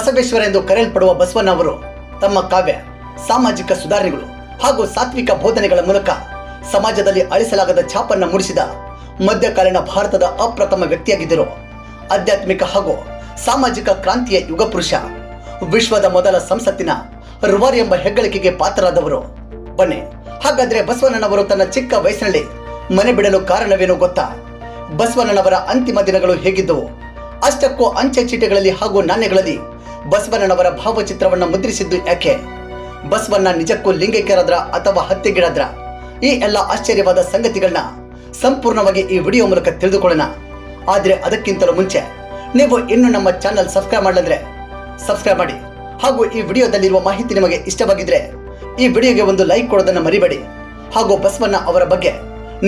ಬಸವೇಶ್ವರ ಎಂದು ಕರೆಯಲ್ಪಡುವ ಬಸವಣ್ಣ ಅವರು ತಮ್ಮ ಕಾವ್ಯ, ಸಾಮಾಜಿಕ ಸುಧಾರಣೆಗಳು ಹಾಗೂ ಸಾತ್ವಿಕ ಬೋಧನೆಗಳ ಮೂಲಕ ಸಮಾಜದಲ್ಲಿ ಅಳಿಸಲಾಗದ ಛಾಪನ್ನು ಮೂಡಿಸಿದ ಮಧ್ಯಕಾಲೀನ ಭಾರತದ ಅಪ್ರಥಮ ವ್ಯಕ್ತಿಯಾಗಿದ್ದರು. ಆಧ್ಯಾತ್ಮಿಕ ಹಾಗೂ ಸಾಮಾಜಿಕ ಕ್ರಾಂತಿಯ ಯುಗಪುರುಷ, ವಿಶ್ವದ ಮೊದಲ ಸಂಸತ್ತಿನ ರೂವಾರಿ ಎಂಬ ಹೆಗ್ಗಳಿಕೆಗೆ ಪಾತ್ರರಾದವರು. ಬನ್ನಿ, ಹಾಗಾದ್ರೆ ಬಸವಣ್ಣನವರು ತನ್ನ ಚಿಕ್ಕ ವಯಸ್ಸಿನಲ್ಲಿ ಮನೆ ಬಿಡಲು ಕಾರಣವೇನು ಗೊತ್ತಾ? ಬಸವಣ್ಣನವರ ಅಂತಿಮ ದಿನಗಳು ಹೇಗಿದ್ದವು? ಅಷ್ಟಕ್ಕೂ ಅಂಚೆ ಚೀಟಿಗಳಲ್ಲಿ ಹಾಗೂ ನಾಣ್ಯಗಳಲ್ಲಿ ಬಸವಣ್ಣನವರ ಭಾವಚಿತ್ರವನ್ನು ಮುದ್ರಿಸಿದ್ದು ಯಾಕೆ? ಬಸವಣ್ಣ ನಿಜಕ್ಕೂ ಲಿಂಗೈಕ್ಯರಾದ್ರ ಅಥವಾ ಹತ್ಯೆಗೀಡಾದ್ರ? ಈ ಎಲ್ಲ ಆಶ್ಚರ್ಯವಾದ ಸಂಗತಿಗಳನ್ನ ಸಂಪೂರ್ಣವಾಗಿ ಈ ವಿಡಿಯೋ ಮೂಲಕ ತಿಳಿದುಕೊಳ್ಳೋಣ. ಆದರೆ ಅದಕ್ಕಿಂತಲೂ ಮುಂಚೆ ನೀವು ಇನ್ನೂ ನಮ್ಮ ಚಾನಲ್ ಸಬ್ಸ್ಕ್ರೈಬ್ ಮಾಡಲಂದ್ರೆ ಸಬ್ಸ್ಕ್ರೈಬ್ ಮಾಡಿ, ಹಾಗೂ ಈ ವಿಡಿಯೋದಲ್ಲಿರುವ ಮಾಹಿತಿ ನಿಮಗೆ ಇಷ್ಟವಾಗಿದ್ರೆ ಈ ವಿಡಿಯೋಗೆ ಒಂದು ಲೈಕ್ ಕೊಡೋದನ್ನು ಮರಿಬೇಡಿ, ಹಾಗೂ ಬಸವಣ್ಣ ಅವರ ಬಗ್ಗೆ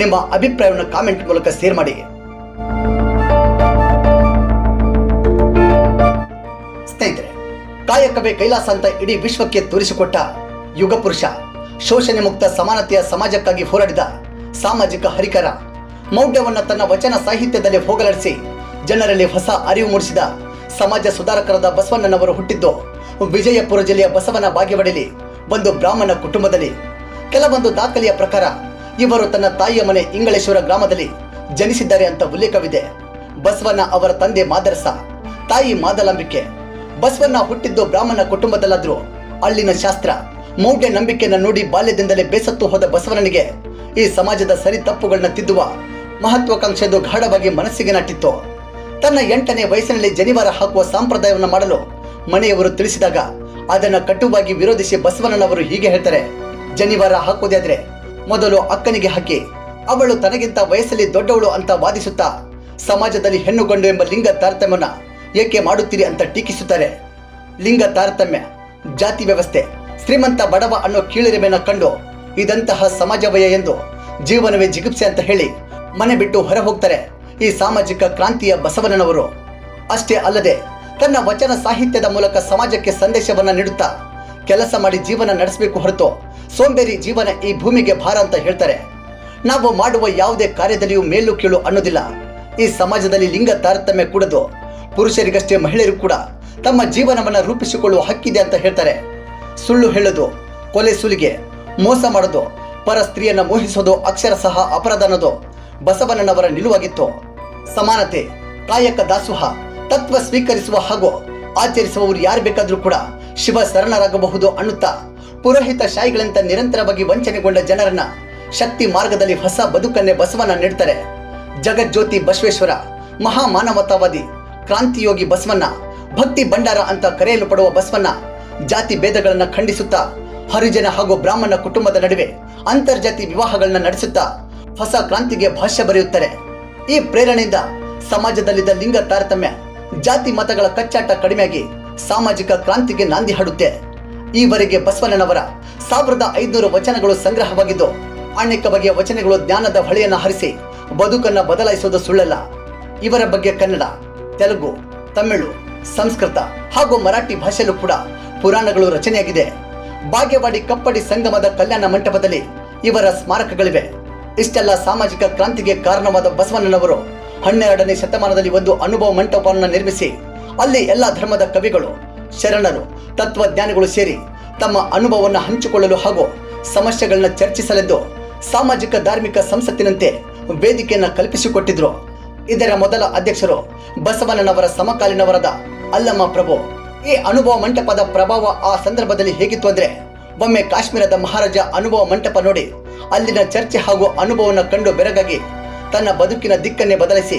ನಿಮ್ಮ ಅಭಿಪ್ರಾಯವನ್ನು ಕಾಮೆಂಟ್ ಮೂಲಕ ಶೇರ್ ಮಾಡಿ. ಸ್ನೇಹಿತರೆ, ಕಾಯಕವೇ ಕೈಲಾಸ ಅಂತ ಇಡೀ ವಿಶ್ವಕ್ಕೆ ತೋರಿಸಿಕೊಟ್ಟ ಯುಗ ಪುರುಷ, ಶೋಷಣೆ ಮುಕ್ತ ಸಮಾನತೆಯ ಸಮಾಜಕ್ಕಾಗಿ ಹೋರಾಡಿದ ಸಾಮಾಜಿಕ ಹರಿಕಾರ, ಮೌಢ್ಯವನ್ನು ತನ್ನ ವಚನ ಸಾಹಿತ್ಯದಲ್ಲಿ ಹೋಗಲಾಡಿಸಿ ಜನರಲ್ಲಿ ಹೊಸ ಅರಿವು ಮೂಡಿಸಿದ ಸಮಾಜ ಸುಧಾರಕರಾದ ಬಸವಣ್ಣನವರು ಹುಟ್ಟಿದ್ದು ವಿಜಯಪುರ ಜಿಲ್ಲೆಯ ಬಸವನ ಬಾಗೇವಾಡಿಯಲ್ಲಿ ಒಂದು ಬ್ರಾಹ್ಮಣ ಕುಟುಂಬದಲ್ಲಿ. ಕೆಲವೊಂದು ದಾಖಲೆಯ ಪ್ರಕಾರ ಇವರು ತನ್ನ ತಾಯಿಯ ಮನೆ ಇಂಗಳೇಶ್ವರ ಗ್ರಾಮದಲ್ಲಿ ಜನಿಸಿದ್ದಾರೆ ಅಂತ ಉಲ್ಲೇಖವಿದೆ. ಬಸವಣ್ಣ ಅವರ ತಂದೆ ಮಾದರಸ, ತಾಯಿ ಮಾದಲಾಂಬಿಕೆ. ಬಸವಣ್ಣ ಹುಟ್ಟಿದ್ದು ಬ್ರಾಹ್ಮಣ ಕುಟುಂಬದಲ್ಲಾದ್ರೂ ಅಲ್ಲಿನ ಶಾಸ್ತ್ರ, ಮೌಢ್ಯ ನಂಬಿಕೆಯನ್ನು ನೋಡಿ ಬಾಲ್ಯದಿಂದಲೇ ಬೇಸತ್ತು ಹೋದ ಬಸವಣ್ಣನಿಗೆ ಈ ಸಮಾಜದ ಸರಿ ತಪ್ಪುಗಳನ್ನ ತಿದ್ದುವ ಮಹತ್ವಾಕಾಂಕ್ಷೆದು ಗಾಢವಾಗಿ ಮನಸ್ಸಿಗೆ ನಾಟಿತ್ತು. ತನ್ನ 8ನೇ ವಯಸ್ಸಿನಲ್ಲಿ ಜನಿವಾರ ಹಾಕುವ ಸಂಪ್ರದಾಯವನ್ನು ಮಾಡಲು ಮನೆಯವರು ತಿಳಿಸಿದಾಗ ಅದನ್ನು ಕಟುವಾಗಿ ವಿರೋಧಿಸಿ ಬಸವಣ್ಣನವರು ಹೀಗೆ ಹೇಳ್ತಾರೆ: ಜನಿವಾರ ಹಾಕುವುದಾದ್ರೆ ಮೊದಲು ಅಕ್ಕನಿಗೆ ಹಾಕಿ, ಅವಳು ತನಗಿಂತ ವಯಸ್ಸಲ್ಲಿ ದೊಡ್ಡವಳು ಅಂತ ವಾದಿಸುತ್ತಾ ಸಮಾಜದಲ್ಲಿ ಹೆಣ್ಣು ಗಂಡು ಎಂಬ ಲಿಂಗ ತಾರತಮ್ಯನ ಏಕೆ ಮಾಡುತ್ತೀರಿ ಅಂತ ಟೀಕಿಸುತ್ತಾರೆ. ಲಿಂಗ ತಾರತಮ್ಯ, ಜಾತಿ ವ್ಯವಸ್ಥೆ, ಶ್ರೀಮಂತ ಬಡವ ಅನ್ನೋ ಕೀಳಿರಿಮೆಯನ್ನು ಕಂಡು ಇದಂತಹ ಸಮಾಜವಯ ಎಂದು ಜೀವನವೇ ಜಿಗುಪ್ಸೆ ಅಂತ ಹೇಳಿ ಮನೆ ಬಿಟ್ಟು ಹೊರ ಹೋಗ್ತಾರೆ ಈ ಸಾಮಾಜಿಕ ಕ್ರಾಂತಿಯ ಬಸವಣ್ಣನವರು. ಅಷ್ಟೇ ಅಲ್ಲದೆ ತನ್ನ ವಚನ ಸಾಹಿತ್ಯದ ಮೂಲಕ ಸಮಾಜಕ್ಕೆ ಸಂದೇಶವನ್ನ ನೀಡುತ್ತಾ ಕೆಲಸ ಮಾಡಿ ಜೀವನ ನಡೆಸಬೇಕು ಹೊರತು ಸೋಂಬೇರಿ ಜೀವನ ಈ ಭೂಮಿಗೆ ಭಾರ ಅಂತ ಹೇಳ್ತಾರೆ. ನಾವು ಮಾಡುವ ಯಾವುದೇ ಕಾರ್ಯದಲ್ಲಿಯೂ ಮೇಲು ಕೀಳು ಅನ್ನೋದಿಲ್ಲ. ಈ ಸಮಾಜದಲ್ಲಿ ಲಿಂಗ ತಾರತಮ್ಯ ಕೂಡದು, ಪುರುಷರಿಗಷ್ಟೇ ಮಹಿಳೆಯರು ಕೂಡ ತಮ್ಮ ಜೀವನವನ್ನ ರೂಪಿಸಿಕೊಳ್ಳುವ ಹಕ್ಕಿದೆ ಅಂತ ಹೇಳ್ತಾರೆ. ಸುಳ್ಳು ಹೇಳೋದು, ಕೊಲೆ ಸುಲಿಗೆ, ಮೋಸ ಮಾಡೋದು, ಪರ ಸ್ತ್ರೀಯನ್ನ ಮೋಹಿಸೋದು ಅಕ್ಷರಶಃ ಅಪರಾಧ ಅನ್ನೋದು ಬಸವಣ್ಣನವರ ನಿಲುವಾಗಿತ್ತು. ಸಮಾನತೆ, ಕಾಯಕ ದಾಸೋಹ ತತ್ವ ಸ್ವೀಕರಿಸುವ ಹಾಗೂ ಆಚರಿಸುವವರು ಯಾರು ಬೇಕಾದ್ರೂ ಕೂಡ ಶಿವ ಶರಣರಾಗಬಹುದು ಅನ್ನುತ್ತಾ ಪುರೋಹಿತ ಶಾಹಿಗಳಂತ ನಿರಂತರವಾಗಿ ವಂಚನೆಗೊಂಡ ಜನರನ್ನ ಶಕ್ತಿ ಮಾರ್ಗದಲ್ಲಿ ಹೊಸ ಬದುಕನ್ನೇ ಬಸವಣ್ಣ ನೀಡ್ತಾರೆ. ಜಗಜ್ಯೋತಿ ಬಸವೇಶ್ವರ, ಮಹಾ ಮಾನವತಾವಾದಿ, ಕ್ರಾಂತಿಯೋಗಿ ಬಸವಣ್ಣ, ಭಕ್ತಿ ಭಂಡಾರ ಅಂತ ಕರೆಯಲು ಪಡುವ ಬಸವಣ್ಣ ಜಾತಿ ಭೇದಗಳನ್ನ ಖಂಡಿಸುತ್ತಾ ಹರಿಜನ ಹಾಗೂ ಬ್ರಾಹ್ಮಣ ಕುಟುಂಬದ ನಡುವೆ ಅಂತರ್ಜಾತಿ ವಿವಾಹಗಳನ್ನ ನಡೆಸುತ್ತಾ ಹೊಸ ಕ್ರಾಂತಿಗೆ ಭಾಷ್ಯ ಬರೆಯುತ್ತಾರೆ. ಈ ಪ್ರೇರಣೆಯಿಂದ ಸಮಾಜದಲ್ಲಿದ್ದ ಲಿಂಗ ತಾರತಮ್ಯ, ಜಾತಿ ಮತಗಳ ಕಚ್ಚಾಟ ಕಡಿಮೆಯಾಗಿ ಸಾಮಾಜಿಕ ಕ್ರಾಂತಿಗೆ ನಾಂದಿ ಹಾಡುತ್ತೆ. ಈವರೆಗೆ ಬಸವಣ್ಣನವರ 1500 ವಚನಗಳು ಸಂಗ್ರಹವಾಗಿದ್ದು ಅನೇಕ ಬಗೆಯ ವಚನಗಳು ಜ್ಞಾನದ ಹೊಳೆಯನ್ನ ಹರಿಸಿ ಬದುಕನ್ನ ಬದಲಾಯಿಸುವುದು ಸುಳ್ಳಲ್ಲ. ಇವರ ಬಗ್ಗೆ ಕನ್ನಡ, ತೆಲುಗು, ತಮಿಳು, ಸಂಸ್ಕೃತ ಹಾಗೂ ಮರಾಠಿ ಭಾಷೆಯಲ್ಲೂ ಕೂಡ ಪುರಾಣಗಳು ರಚನೆಯಾಗಿದೆ. ಬಾಗೇವಾಡಿ ಕಪ್ಪಡಿ ಸಂಗಮದ ಕಲ್ಯಾಣ ಮಂಟಪದಲ್ಲಿ ಇವರ ಸ್ಮಾರಕಗಳಿವೆ. ಇಷ್ಟೆಲ್ಲ ಸಾಮಾಜಿಕ ಕ್ರಾಂತಿಗೆ ಕಾರಣವಾದ ಬಸವಣ್ಣನವರು 12ನೇ ಶತಮಾನದಲ್ಲಿ ಒಂದು ಅನುಭವ ಮಂಟಪವನ್ನು ನಿರ್ಮಿಸಿ ಅಲ್ಲಿ ಎಲ್ಲ ಧರ್ಮದ ಕವಿಗಳು, ಶರಣರು, ತತ್ವಜ್ಞಾನಿಗಳು ಸೇರಿ ತಮ್ಮ ಅನುಭವವನ್ನು ಹಂಚಿಕೊಳ್ಳಲು ಹಾಗೂ ಸಮಸ್ಯೆಗಳನ್ನ ಚರ್ಚಿಸಲೆಂದು ಸಾಮಾಜಿಕ ಧಾರ್ಮಿಕ ಸಂಸತ್ತಿನಂತೆ ವೇದಿಕೆಯನ್ನು ಕಲ್ಪಿಸಿಕೊಟ್ಟಿದ್ರು. ಇದರ ಮೊದಲ ಅಧ್ಯಕ್ಷರು ಬಸವಣ್ಣನವರ ಸಮಕಾಲೀನವರಾದ ಅಲ್ಲಮ್ಮ ಪ್ರಭು. ಈ ಅನುಭವ ಮಂಟಪದ ಪ್ರಭಾವ ಆ ಸಂದರ್ಭದಲ್ಲಿ ಹೇಗಿತ್ತು ಅಂದ್ರೆ, ಒಮ್ಮೆ ಕಾಶ್ಮೀರದ ಮಹಾರಾಜ ಅನುಭವ ಮಂಟಪ ನೋಡಿ ಅಲ್ಲಿನ ಚರ್ಚೆ ಹಾಗೂ ಅನುಭವವನ್ನು ಕಂಡು ಬೆರಗಾಗಿ ತನ್ನ ಬದುಕಿನ ದಿಕ್ಕನ್ನೇ ಬದಲಿಸಿ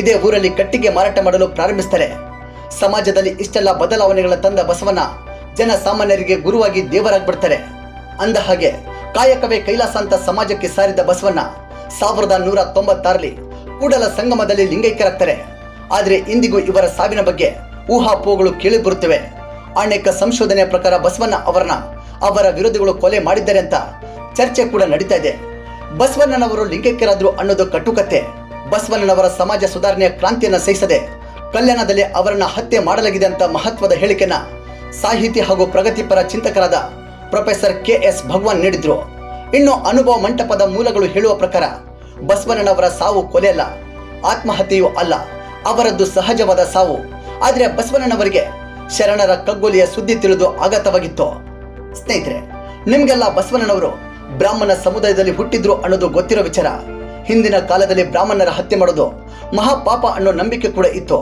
ಇದೇ ಊರಲ್ಲಿ ಕಟ್ಟಿಗೆ ಮಾರಾಟ ಮಾಡಲು ಪ್ರಾರಂಭಿಸ್ತಾರೆ. ಸಮಾಜದಲ್ಲಿ ಇಷ್ಟೆಲ್ಲ ಬದಲಾವಣೆಗಳ ತಂದ ಬಸವಣ್ಣ ಜನಸಾಮಾನ್ಯರಿಗೆ ಗುರುವಾಗಿ ದೇವರಾಗ್ಬಿಡ್ತಾರೆ. ಅಂದ ಹಾಗೆ ಕಾಯಕವೇ ಕೈಲಾಸ ಅಂತ ಸಮಾಜಕ್ಕೆ ಸಾರಿದ ಬಸವಣ್ಣ 1196ರಲ್ಲಿ ಕೂಡಲ ಸಂಗಮದಲ್ಲಿ ಲಿಂಗೈಕ್ಯರಾಗ್ತಾರೆ. ಆದರೆ ಇಂದಿಗೂ ಇವರ ಸಾವಿನ ಬಗ್ಗೆ ಊಹಾಪೋಹಗಳು ಕೇಳಿ ಬರುತ್ತವೆ. ಅನೇಕ ಸಂಶೋಧನೆಯ ಪ್ರಕಾರ ಬಸವಣ್ಣ ಅವರನ್ನ ಅವರ ವಿರೋಧಿಗಳು ಕೊಲೆ ಮಾಡಿದ್ದಾರೆ ಅಂತ ಚರ್ಚೆ ಕೂಡ ನಡೀತಾ ಇದೆ. ಬಸವಣ್ಣನವರು ಲಿಂಗೈಕ್ಯರಾದ್ರು ಅನ್ನೋದು ಕಟ್ಟುಕತೆ. ಬಸವಣ್ಣನವರ ಸಮಾಜ ಸುಧಾರಣೆಯ ಕ್ರಾಂತಿಯನ್ನ ಸಹಿಸದೆ ಕಲ್ಯಾಣದಲ್ಲಿ ಅವರನ್ನ ಹತ್ಯೆ ಮಾಡಲಾಗಿದೆ ಅಂತ ಮಹತ್ವದ ಹೇಳಿಕೆನ ಸಾಹಿತಿ ಹಾಗೂ ಪ್ರಗತಿಪರ ಚಿಂತಕರಾದ ಪ್ರೊಫೆಸರ್ KS ಭಗವಾನ್ ನೀಡಿದ್ರು. ಇನ್ನು ಅನುಭವ ಮಂಟಪದ ಮೂಲಗಳು ಹೇಳುವ ಪ್ರಕಾರ ಬಸವಣ್ಣನವರ ಸಾವು ಕೊಲೆ ಅಲ್ಲ, ಆತ್ಮಹತ್ಯೆಯೂ ಅಲ್ಲ, ಅವರದ್ದು ಸಹಜವಾದ ಸಾವು. ಆದರೆ ಬಸವಣ್ಣನವರಿಗೆ ಶರಣರ ಕಗ್ಗೊಲೆಯ ಸುದ್ದಿ ತಿಳಿದು ಆಘಾತವಾಗಿತ್ತು. ಸ್ನೇಹಿತರೆ, ನಿಮ್ಗೆಲ್ಲ ಬಸವಣ್ಣನವರು ಬ್ರಾಹ್ಮಣ ಸಮುದಾಯದಲ್ಲಿ ಹುಟ್ಟಿದ್ರು ಅನ್ನೋದು ಗೊತ್ತಿರೋ ವಿಚಾರ. ಹಿಂದಿನ ಕಾಲದಲ್ಲಿ ಬ್ರಾಹ್ಮಣರ ಹತ್ಯೆ ಮಾಡೋದು ಮಹಾಪಾಪ ಅನ್ನೋ ನಂಬಿಕೆ ಕೂಡ ಇತ್ತು.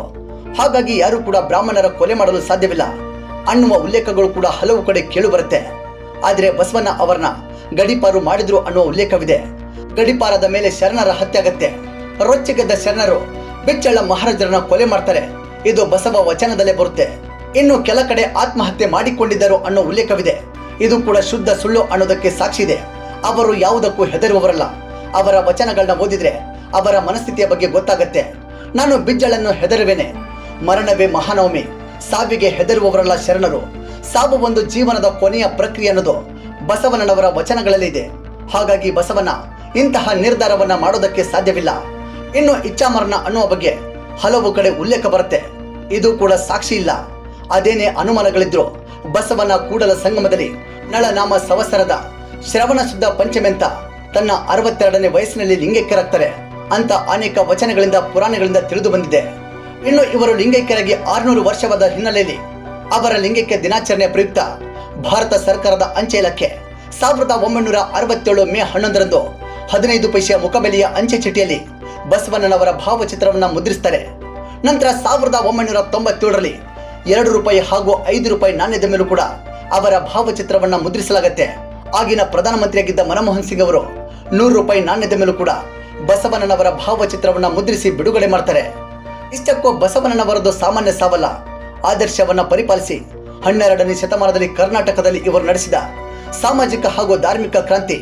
ಹಾಗಾಗಿ ಯಾರು ಕೂಡ ಬ್ರಾಹ್ಮಣರ ಕೊಲೆ ಮಾಡಲು ಸಾಧ್ಯವಿಲ್ಲ ಅನ್ನುವ ಉಲ್ಲೇಖಗಳು ಕೂಡ ಹಲವು ಕಡೆ ಕೇಳು ಬರುತ್ತೆ. ಆದರೆ ಬಸವಣ್ಣ ಅವರನ್ನ ಗಡೀಪಾರು ಮಾಡಿದ್ರು ಅನ್ನುವ ಉಲ್ಲೇಖವಿದೆ. ಗಡೀಪಾರದ ಮೇಲೆ ಶರಣರ ಹತ್ಯೆ ಆಗತ್ತೆ. ರೊಚ್ಚಿಗೆದ್ದ ಶರಣರು ಬಿಚ್ಚಳ ಮಹಾರಾಜರನ್ನ ಕೊಲೆ ಮಾಡ್ತಾರೆ. ಇದು ಬಸವ ವಚನದಲ್ಲೇ ಬರುತ್ತೆ. ಇನ್ನು ಕೆಲ ಕಡೆ ಆತ್ಮಹತ್ಯೆ ಮಾಡಿಕೊಂಡಿದ್ದರು ಅನ್ನೋ ಉಲ್ಲೇಖವಿದೆ. ಇದು ಕೂಡ ಶುದ್ಧ ಸುಳ್ಳು ಅನ್ನೋದಕ್ಕೆ ಸಾಕ್ಷಿ ಇದೆ. ಅವರು ಯಾವುದಕ್ಕೂ ಹೆದರುವವರಲ್ಲ. ಅವರ ವಚನಗಳನ್ನ ಓದಿದ್ರೆ ಅವರ ಮನಸ್ಥಿತಿಯ ಬಗ್ಗೆ ಗೊತ್ತಾಗತ್ತೆ. ನಾನು ಬಿಜ್ಜಳನ್ನು ಹೆದರುವೆನೆ, ಮರಣವೇ ಮಹಾನವಮಿ, ಸಾವಿಗೆ ಹೆದರುವವರಲ್ಲ ಶರಣರು. ಸಾವು ಒಂದು ಜೀವನದ ಕೊನೆಯ ಪ್ರಕ್ರಿಯೆ ಅನ್ನೋದು ಬಸವಣ್ಣನವರ ವಚನಗಳಲ್ಲಿ ಇದೆ. ಹಾಗಾಗಿ ಬಸವಣ್ಣ ಇಂತಹ ನಿರ್ಧಾರವನ್ನ ಮಾಡೋದಕ್ಕೆ ಸಾಧ್ಯವಿಲ್ಲ. ಇನ್ನು ಇಚ್ಛಾಮರಣ ಅನ್ನುವ ಬಗ್ಗೆ ಹಲವು ಕಡೆ ಉಲ್ಲೇಖ ಬರುತ್ತೆ. ಇದು ಕೂಡ ಸಾಕ್ಷಿ ಇಲ್ಲ. ಅದೇನೇ ಅನುಮಾನಗಳಿದ್ರು ಬಸವನ ಕೂಡಲ ಸಂಗಮದಲ್ಲಿ ನಳನಾಮ ಸಂವತ್ಸರದ ಶ್ರವಣ ಶುದ್ಧ ಪಂಚಮಿ ಅಂತ ತನ್ನ 62ನೇ ವಯಸ್ಸಿನಲ್ಲಿ ಲಿಂಗೈಕ್ಯರಾಗ್ತಾರೆ ಅಂತ ಅನೇಕ ವಚನಗಳಿಂದ ಪುರಾಣಗಳಿಂದ ತಿಳಿದು ಬಂದಿದೆ. ಇನ್ನು ಇವರು ಲಿಂಗೈಕ್ಯರಾಗಿ 600 ವರ್ಷವಾದ ಹಿನ್ನೆಲೆಯಲ್ಲಿ ಅವರ ಲಿಂಗೈಕ್ಯ ದಿನಾಚರಣೆ ಪ್ರಯುಕ್ತ ಭಾರತ ಸರ್ಕಾರದ ಅಂಚೆ ಇಲಾಖೆ 1967 ಮೇ 11ರಂದು 15 ಪೈಸೆಯ ಮುಖಬೆಲೆಯ ಅಂಚೆ ಚೀಟಿಯಲ್ಲಿ ಬಸವಣ್ಣನವರ ಭಾವಚಿತ್ರವನ್ನ ಮುದ್ರಿಸ್ತಾರೆ. ನಂತರ 1997ರಲ್ಲಿ 2 ರೂಪಾಯಿ ಹಾಗೂ 5 ರೂಪಾಯಿ ನಾಣ್ಯದ ಮೇಲೂ ಕೂಡ ಅವರ ಭಾವಚಿತ್ರವನ್ನ ಮುದ್ರಿಸಲಾಗತ್ತೆ. ಆಗಿನ ಪ್ರಧಾನಮಂತ್ರಿಯಾಗಿದ್ದ ಮನಮೋಹನ್ ಸಿಂಗ್ ಅವರು 100 ರೂಪಾಯಿ ನಾಣ್ಯದ ಮೇಲೂ ಕೂಡ ಬಸವಣ್ಣನವರ ಭಾವಚಿತ್ರವನ್ನ ಮುದ್ರಿಸಿ ಬಿಡುಗಡೆ ಮಾಡ್ತಾರೆ. ಇಷ್ಟಕ್ಕೂ ಬಸವಣ್ಣನವರದ್ದು ಸಾಮಾನ್ಯ ಸಾವಲ್ಲ. ಆದರ್ಶವನ್ನ ಪರಿಪಾಲಿಸಿ 12ನೇ ಶತಮಾನದಲ್ಲಿ ಕರ್ನಾಟಕದಲ್ಲಿ ಇವರು ನಡೆಸಿದ ಸಾಮಾಜಿಕ ಹಾಗೂ ಧಾರ್ಮಿಕ ಕ್ರಾಂತಿ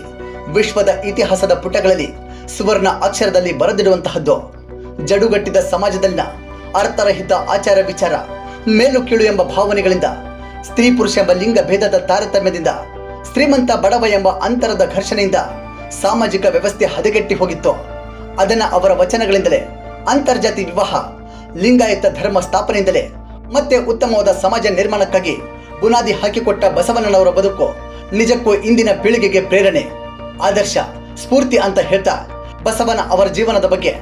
ವಿಶ್ವದ ಇತಿಹಾಸದ ಪುಟಗಳಲ್ಲಿ ಸುವರ್ಣ ಅಕ್ಷರದಲ್ಲಿ ಬರೆದಿಡುವಂತಹದ್ದು. ಜಡುಗಟ್ಟಿದ ಸಮಾಜದಲ್ಲಿನ ಅರ್ಥರಹಿತ ಆಚಾರ ವಿಚಾರ, ಮೇಲು ಕೀಳು ಎಂಬ ಭಾವನೆಗಳಿಂದ, ಸ್ತ್ರೀ ಪುರುಷ ಎಂಬ ಲಿಂಗ ಭೇದದ ತಾರತಮ್ಯದಿಂದ, ಶ್ರೀಮಂತ ಬಡವ ಎಂಬ ಅಂತರದ ಘರ್ಷಣೆಯಿಂದ ಸಾಮಾಜಿಕ ವ್ಯವಸ್ಥೆ ಹದಗೆಟ್ಟಿ ಹೋಗಿತ್ತು. ಅದನ್ನ ಅವರ ವಚನಗಳಿಂದಲೇ, ಅಂತರ್ಜಾತಿ ವಿವಾಹ, ಲಿಂಗಾಯತ ಧರ್ಮ ಸ್ಥಾಪನೆಯಿಂದಲೇ ಮತ್ತೆ ಉತ್ತಮವಾದ ಸಮಾಜ ನಿರ್ಮಾಣಕ್ಕಾಗಿ ಬುನಾದಿ ಹಾಕಿಕೊಟ್ಟ ಬಸವಣ್ಣನವರ ಬದುಕು ನಿಜಕ್ಕೂ ಇಂದಿನ ಪೀಳಿಗೆಗೆ ಪ್ರೇರಣೆ, ಆದರ್ಶ, ಸ್ಫೂರ್ತಿ ಅಂತ ಹೇಳ್ತಾ ಬಸವನ ಅವರ ಜೀವನದ ಬಗ್ಗೆ,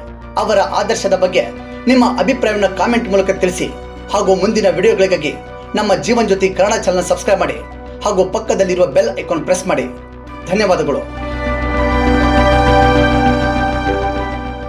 ಅವರ ಆದರ್ಶದ ಬಗ್ಗೆ ನಿಮ್ಮ ಅಭಿಪ್ರಾಯವನ್ನು ಕಾಮೆಂಟ್ ಮೂಲಕ ತಿಳಿಸಿ. ಹಾಗೂ ಮುಂದಿನ ವಿಡಿಯೋಗಳಿಗಾಗಿ ನಮ್ಮ ಜೀವನ್ ಜ್ಯೋತಿ ಕನ್ನಡ ಚಾನೆಲ್ ಸಬ್ಸ್ಕ್ರೈಬ್ ಮಾಡಿ ಹಾಗೂ ಪಕ್ಕದಲ್ಲಿರುವ ಬೆಲ್ ಐಕಾನ್ ಪ್ರೆಸ್ ಮಾಡಿ. ಧನ್ಯವಾದಗಳು.